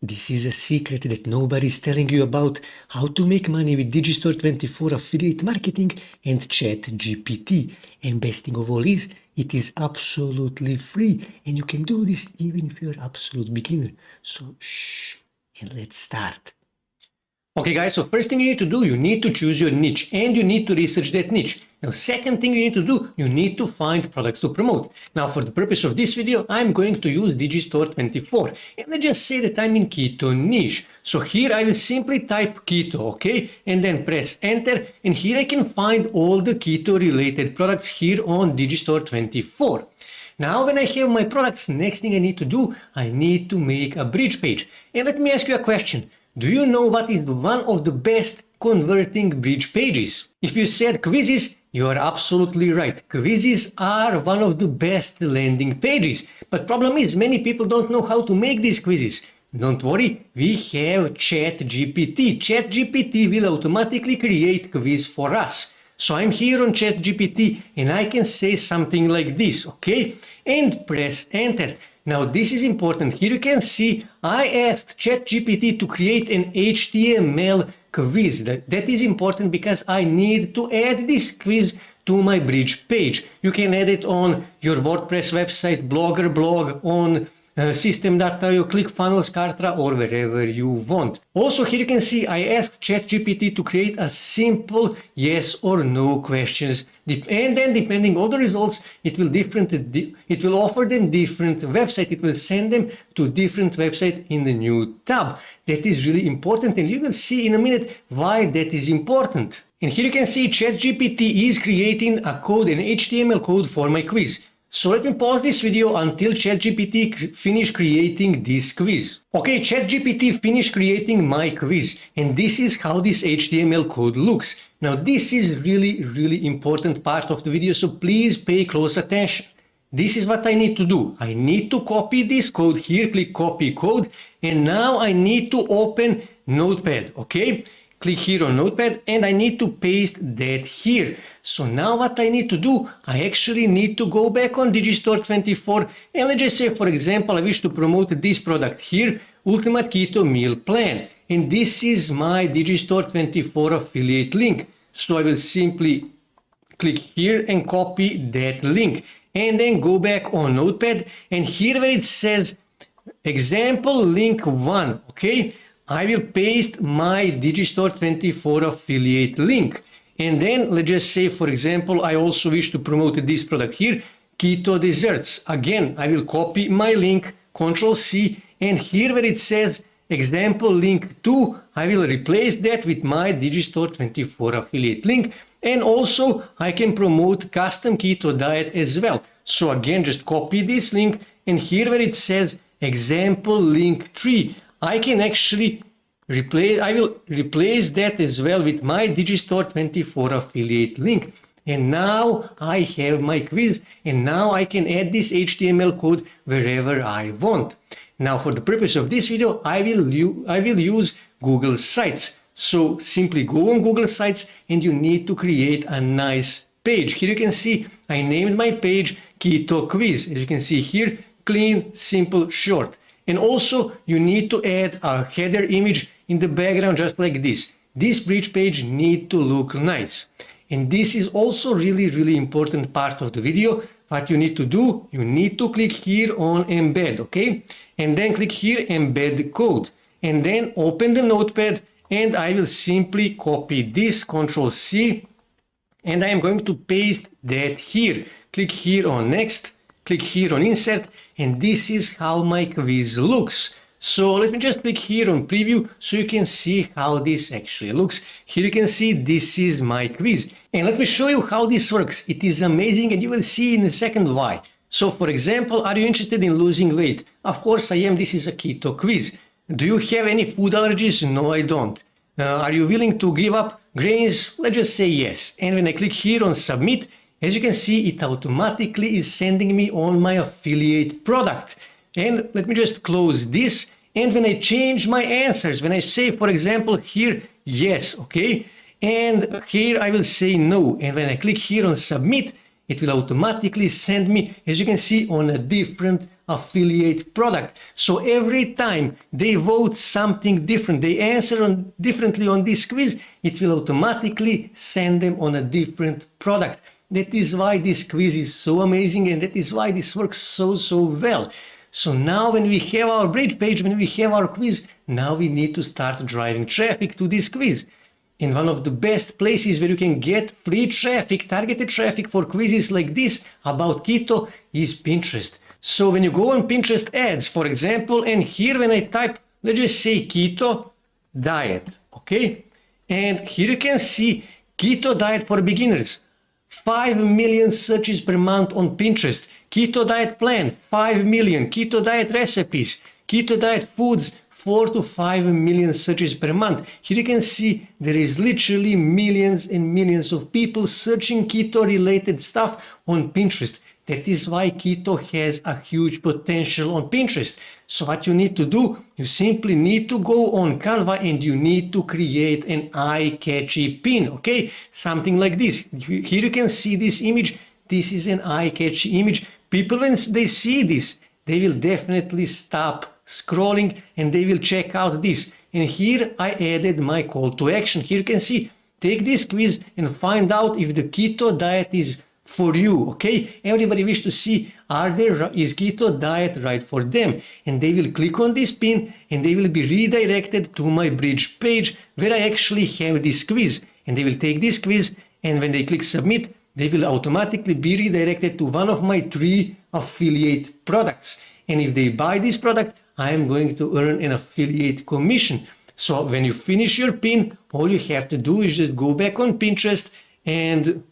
This is a secret that nobody's telling you about, how to make money with Digistore24 affiliate marketing and ChatGPT. And best thing of all is, it is absolutely free and you can do this even if you're an absolute beginner. So shh, and let's start. Okay guys, so first thing you need to do, you need to choose your niche and you need to research that niche. Now second thing you need to do, you need to find products to promote. Now for the purpose of this video, I'm going to use Digistore24 and let's just say that I'm in keto niche. So here I will simply type keto, okay, and then press enter, and here I can find all the keto related products here on Digistore24. Now when I have my products, next thing I need to do, I need to make a bridge page. And let me ask you a question. Do you know what is one of the best converting bridge pages? If you said quizzes, you are absolutely right. Quizzes are one of the best landing pages. But problem is, many people don't know how to make these quizzes. Don't worry, we have chatgpt. Chatgpt will automatically create quiz for us. So I'm here on ChatGPT and I can say something like this, okay? And press enter. Now this is important. Here you can see I asked ChatGPT to create an HTML quiz. That is important because I need to add this quiz to my bridge page. You can add it on your WordPress website, Blogger blog, on system.io, ClickFunnels, Kartra, or wherever you want. Also here you can see I asked ChatGPT to create a simple yes or no questions, and then depending on the results, it will offer them different website. It will send them to different website in the new tab. That is really important, and you will see in a minute why that is important. And here you can see ChatGPT is creating a code, an HTML code for my quiz. So let me pause this video until ChatGPT finish creating this quiz. Okay, ChatGPT finished creating my quiz, and this is how this HTML code looks. Now this is really important part of the video, so please pay close attention. This is what I need to do. I need to copy this code here, click copy code, and now I need to open Notepad, okay? Click here on Notepad and I need to paste that here. So now what I need to do, I actually need to go back on Digistore24 and let's just say, for example, I wish to promote this product here, Ultimate Keto Meal Plan. And this is my Digistore24 affiliate link. So I will simply click here and copy that link and then go back on Notepad, and here where it says example link 1, okay? I will paste my Digistore24 affiliate link. And then let's just say, for example, I also wish to promote this product here, Keto Desserts. Again, I will copy my link, Control C, and here where it says example link 2, I will replace that with my Digistore24 affiliate link. And also I can promote custom keto diet as well. So again, just copy this link, and here where it says example link 3, I can actually replace that as well with my Digistore24 affiliate link. And now I have my quiz, and now I can add this HTML code wherever I want. Now for the purpose of this video, I will use Google Sites. So simply go on Google Sites and you need to create a nice page. Here you can see I named my page Keto Quiz. As you can see here, clean, simple, short. And also you need to add a header image in the background just like this. This bridge page needs to look nice. And this is also really important part of the video. What you need to do, you need to click here on embed, okay? And then click here embed code. And then open the Notepad, and I will simply copy this, Control C, and I am going to paste that here. Click here on next, click here on insert, and this is how my quiz looks. So let me just click here on preview so you can see how this actually looks. Here you can see this is my quiz. And let me show you how this works. It is amazing and you will see in a second why. So for example, are you interested in losing weight? Of course I am. This is a keto quiz. Do you have any food allergies? No, I don't. Are you willing to give up grains? Let's just say yes. And when I click here on submit, as you can see, it automatically is sending me on my affiliate product. And let me just close this. And when I change my answers, when I say, for example, here, yes, okay, and here I will say no. And when I click here on submit, it will automatically send me, as you can see, on a different affiliate product. So every time they vote something different, they answer differently on this quiz, it will automatically send them on a different product. That is why this quiz is so amazing, and that is why this works so well. So now when we have our bridge page, when we have our quiz, now we need to start driving traffic to this quiz. And one of the best places where you can get free traffic, targeted traffic for quizzes like this about keto is Pinterest. So when you go on Pinterest ads, for example, and here when I type, let's just say keto diet, okay? And here you can see keto diet for beginners, 5 million searches per month on Pinterest. Keto diet plan, 5 million. Keto diet recipes, keto diet foods, 4 to 5 million searches per month. Here you can see there is literally millions and millions of people searching keto related stuff on Pinterest. That is why keto has a huge potential on Pinterest. So what you need to do, you simply need to go on Canva and you need to create an eye-catchy pin, okay? Something like this. Here you can see this image. This is an eye-catchy image. People, when they see this, they will definitely stop scrolling and they will check out this. And here I added my call to action. Here you can see, take this quiz and find out if the keto diet is for you, okay? Everybody wish to see, is keto diet right for them? And they will click on this pin and they will be redirected to my bridge page where I actually have this quiz. And they will take this quiz, and when they click submit, they will automatically be redirected to one of my 3 affiliate products. And if they buy this product, I am going to earn an affiliate commission. So when you finish your pin, all you have to do is just go back on Pinterest and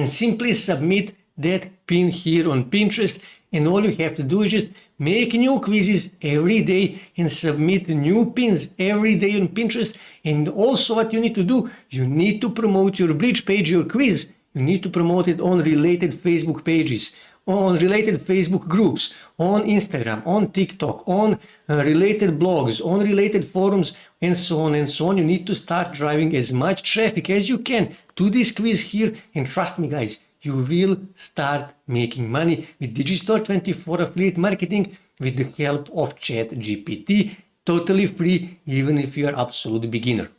simply submit that pin here on Pinterest. And all you have to do is just make new quizzes every day and submit new pins every day on Pinterest. And also what you need to do, you need to promote your bridge page, your quiz. You need to promote it on related Facebook pages, on related Facebook groups, on Instagram, on TikTok, on related blogs, on related forums, and so on and so on. You need to start driving as much traffic as you can to this quiz here, and trust me guys, you will start making money with Digistore24 affiliate marketing with the help of ChatGPT, totally free, even if you are absolute beginner.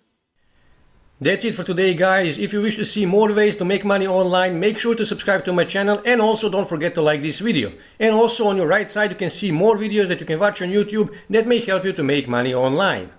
That's it for today guys. If you wish to see more ways to make money online, make sure to subscribe to my channel, and also don't forget to like this video. And also on your right side you can see more videos that you can watch on YouTube that may help you to make money online.